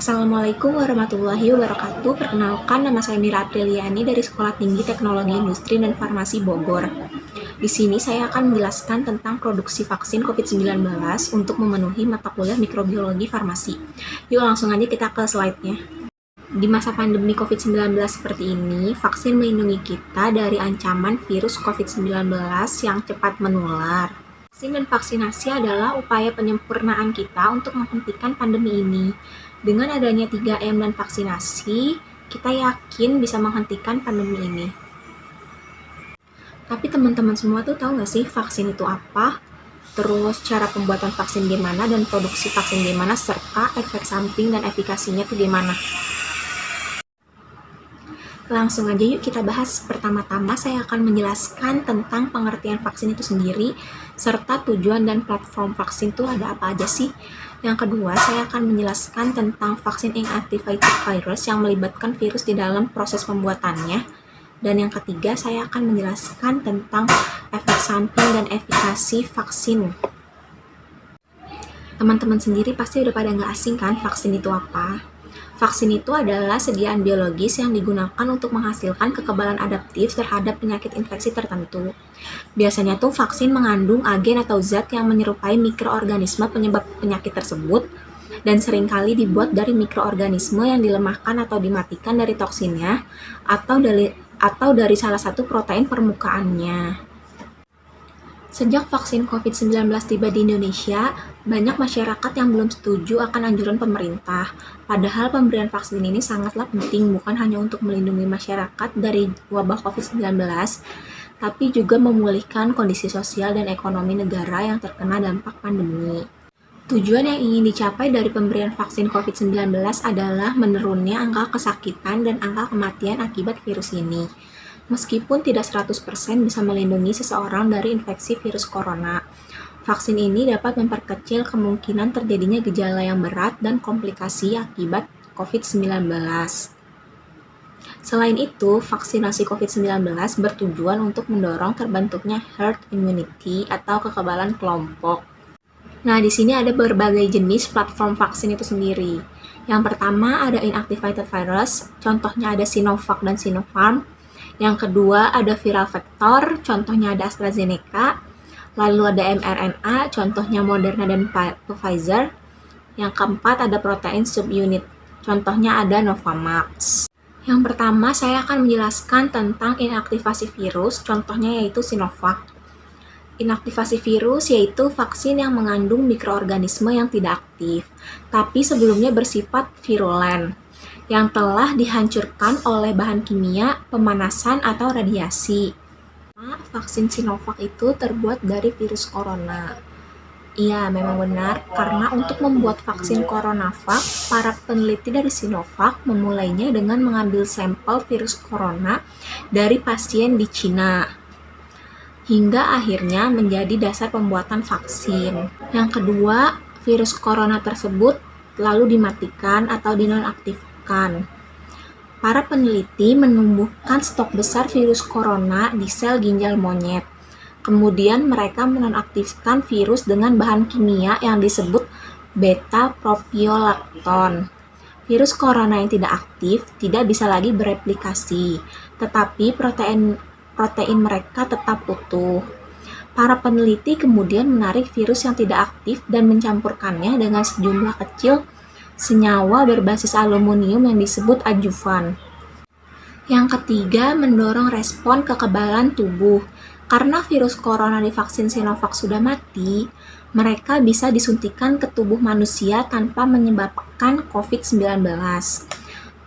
Assalamualaikum warahmatullahi wabarakatuh. Perkenalkan, nama saya Mira Apriliani dari Sekolah Tinggi Teknologi Industri dan Farmasi Bogor. Di sini saya akan menjelaskan tentang produksi vaksin COVID-19 untuk memenuhi mata kuliah mikrobiologi farmasi. Yuk langsung aja kita ke slide-nya. Di masa pandemi COVID-19 seperti ini, vaksin melindungi kita dari ancaman virus COVID-19 yang cepat menular. Vaksin dan vaksinasi adalah upaya penyempurnaan kita untuk menghentikan pandemi ini. Dengan adanya 3M dan vaksinasi, kita yakin bisa menghentikan pandemi ini. Tapi teman-teman semua tuh tahu nggak sih vaksin itu apa? Terus cara pembuatan vaksin gimana dan produksi vaksin gimana, serta efek samping dan efikasinya tuh gimana? Langsung aja yuk kita bahas. Pertama-tama saya akan menjelaskan tentang pengertian vaksin itu sendiri, serta tujuan dan platform vaksin itu ada apa aja sih. Yang kedua, saya akan menjelaskan tentang vaksin inactivated virus yang melibatkan virus di dalam proses pembuatannya. Dan yang ketiga, saya akan menjelaskan tentang efek samping dan efikasi vaksin. Teman-teman sendiri pasti udah pada nggak asing kan vaksin itu apa? Vaksin itu adalah sediaan biologis yang digunakan untuk menghasilkan kekebalan adaptif terhadap penyakit infeksi tertentu. Biasanya tuh vaksin mengandung agen atau zat yang menyerupai mikroorganisme penyebab penyakit tersebut dan seringkali dibuat dari mikroorganisme yang dilemahkan atau dimatikan dari toksinnya atau dari salah satu protein permukaannya. Sejak vaksin COVID-19 tiba di Indonesia, banyak masyarakat yang belum setuju akan anjuran pemerintah. Padahal pemberian vaksin ini sangatlah penting, bukan hanya untuk melindungi masyarakat dari wabah COVID-19, tapi juga memulihkan kondisi sosial dan ekonomi negara yang terkena dampak pandemi. Tujuan yang ingin dicapai dari pemberian vaksin COVID-19 adalah menurunnya angka kesakitan dan angka kematian akibat virus ini. Meskipun tidak 100% bisa melindungi seseorang dari infeksi virus corona, vaksin ini dapat memperkecil kemungkinan terjadinya gejala yang berat dan komplikasi akibat COVID-19. Selain itu, vaksinasi COVID-19 bertujuan untuk mendorong terbentuknya herd immunity atau kekebalan kelompok. Nah, di sini ada berbagai jenis platform vaksin itu sendiri. Yang pertama ada inactivated virus, contohnya ada Sinovac dan Sinopharm. Yang kedua ada viral vektor, contohnya ada AstraZeneca. Lalu ada mRNA, contohnya Moderna dan Pfizer. Yang keempat ada protein subunit, contohnya ada Novavax. Yang pertama saya akan menjelaskan tentang inaktivasi virus, contohnya yaitu Sinovac. Inaktivasi virus yaitu vaksin yang mengandung mikroorganisme yang tidak aktif, tapi sebelumnya bersifat virulen, yang telah dihancurkan oleh bahan kimia, pemanasan, atau radiasi. Vaksin Sinovac itu terbuat dari virus corona. Iya, memang benar, karena untuk membuat vaksin CoronaVac, para peneliti dari Sinovac memulainya dengan mengambil sampel virus corona dari pasien di Cina, hingga akhirnya menjadi dasar pembuatan vaksin. Yang kedua, virus corona tersebut lalu dimatikan atau dinonaktifkan. Para peneliti menumbuhkan stok besar virus corona di sel ginjal monyet. Kemudian mereka menonaktifkan virus dengan bahan kimia yang disebut beta-propiolactone. Virus corona yang tidak aktif tidak bisa lagi bereplikasi, tetapi protein mereka tetap utuh. Para peneliti kemudian menarik virus yang tidak aktif dan mencampurkannya dengan sejumlah kecil senyawa berbasis aluminium yang disebut adjuvan. Yang ketiga, mendorong respon kekebalan tubuh. Karena virus corona di vaksin Sinovac sudah mati, mereka bisa disuntikan ke tubuh manusia tanpa menyebabkan COVID-19.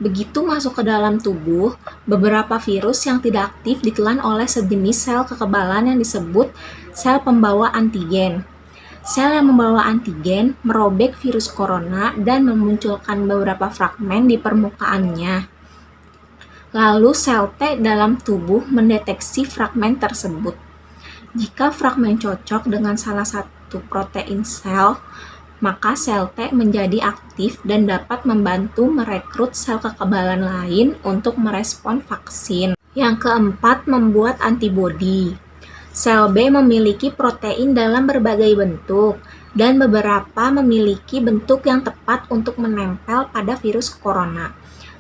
Begitu masuk ke dalam tubuh, beberapa virus yang tidak aktif ditelan oleh sejenis sel kekebalan yang disebut sel pembawa antigen. Sel yang membawa antigen merobek virus corona dan memunculkan beberapa fragmen di permukaannya. Lalu sel T dalam tubuh mendeteksi fragmen tersebut. Jika fragmen cocok dengan salah satu protein sel, maka sel T menjadi aktif dan dapat membantu merekrut sel kekebalan lain untuk merespon vaksin. Yang keempat, membuat antibodi. Sel B memiliki protein dalam berbagai bentuk. dan beberapa memiliki bentuk yang tepat untuk menempel pada virus corona.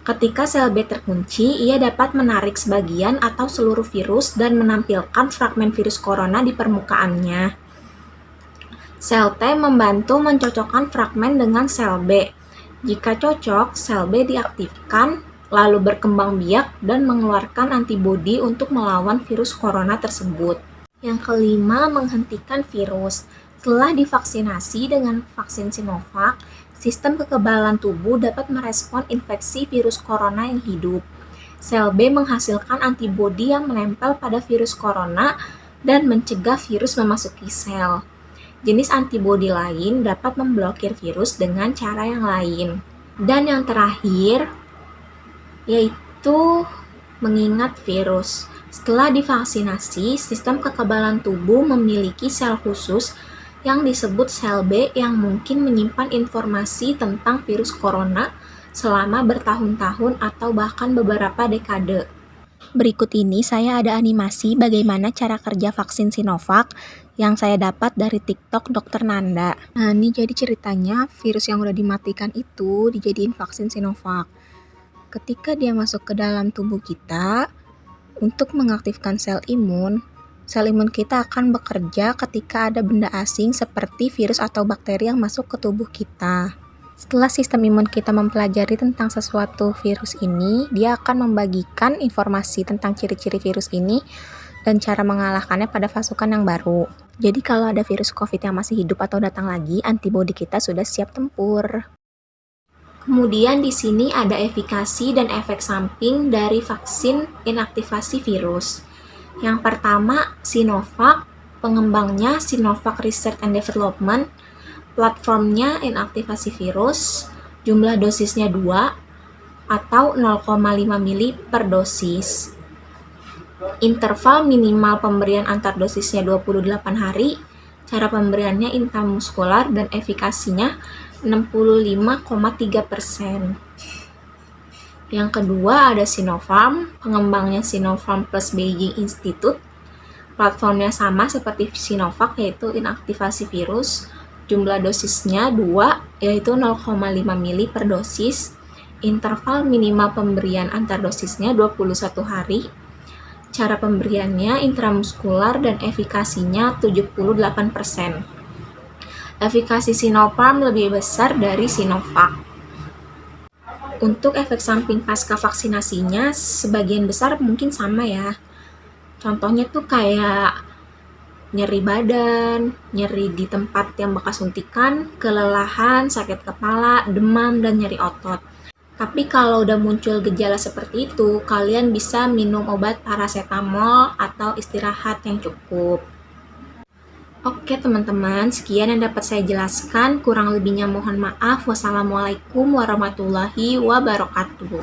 Ketika sel B terkunci, ia dapat menarik sebagian atau seluruh virus dan menampilkan fragmen virus corona di permukaannya. Sel T membantu mencocokkan fragmen dengan sel B. Jika cocok, sel B diaktifkan, lalu berkembang biak dan mengeluarkan antibodi untuk melawan virus corona tersebut. Yang kelima, menghentikan virus. Setelah divaksinasi dengan vaksin Sinovac, sistem kekebalan tubuh dapat merespon infeksi virus corona yang hidup. Sel B menghasilkan antibodi yang menempel pada virus corona dan mencegah virus memasuki sel. Jenis antibodi lain dapat memblokir virus dengan cara yang lain. Dan yang terakhir, yaitu mengingat virus. Setelah divaksinasi, sistem kekebalan tubuh memiliki sel khusus yang disebut sel B yang mungkin menyimpan informasi tentang virus corona selama bertahun-tahun atau bahkan beberapa dekade. Berikut ini saya ada animasi bagaimana cara kerja vaksin Sinovac yang saya dapat dari TikTok Dr. Nanda. Nah, ini jadi ceritanya virus yang udah dimatikan itu dijadiin vaksin Sinovac. Ketika dia masuk ke dalam tubuh kita, untuk mengaktifkan sel imun kita akan bekerja ketika ada benda asing seperti virus atau bakteri yang masuk ke tubuh kita. Setelah sistem imun kita mempelajari tentang sesuatu virus ini, dia akan membagikan informasi tentang ciri-ciri virus ini dan cara mengalahkannya pada pasukan yang baru. Jadi kalau ada virus COVID yang masih hidup atau datang lagi, antibodi kita sudah siap tempur. Kemudian di sini ada efikasi dan efek samping dari vaksin inaktivasi virus. Yang pertama, Sinovac, pengembangnya Sinovac Research and Development, platformnya inaktivasi virus, jumlah dosisnya 2 atau 0,5 mili per dosis. Interval minimal pemberian antar dosisnya 28 hari, cara pemberiannya intramuskular dan efikasinya 65,3%. Yang kedua ada Sinopharm, pengembangnya Sinopharm plus Beijing Institute. Platformnya sama seperti Sinovac yaitu inaktivasi virus. Jumlah dosisnya 2 yaitu 0,5 mili per dosis. Interval minimal pemberian antar dosisnya 21 hari. Cara pemberiannya intramuskular dan efikasinya 78%. Efikasi Sinopharm lebih besar dari Sinovac. Untuk efek samping pasca vaksinasinya, sebagian besar mungkin sama ya. Contohnya tuh kayak nyeri badan, nyeri di tempat yang bekas suntikan, kelelahan, sakit kepala, demam, dan nyeri otot. Tapi kalau udah muncul gejala seperti itu, kalian bisa minum obat paracetamol atau istirahat yang cukup. Oke teman-teman, sekian yang dapat saya jelaskan. Kurang lebihnya mohon maaf. Wassalamualaikum warahmatullahi wabarakatuh.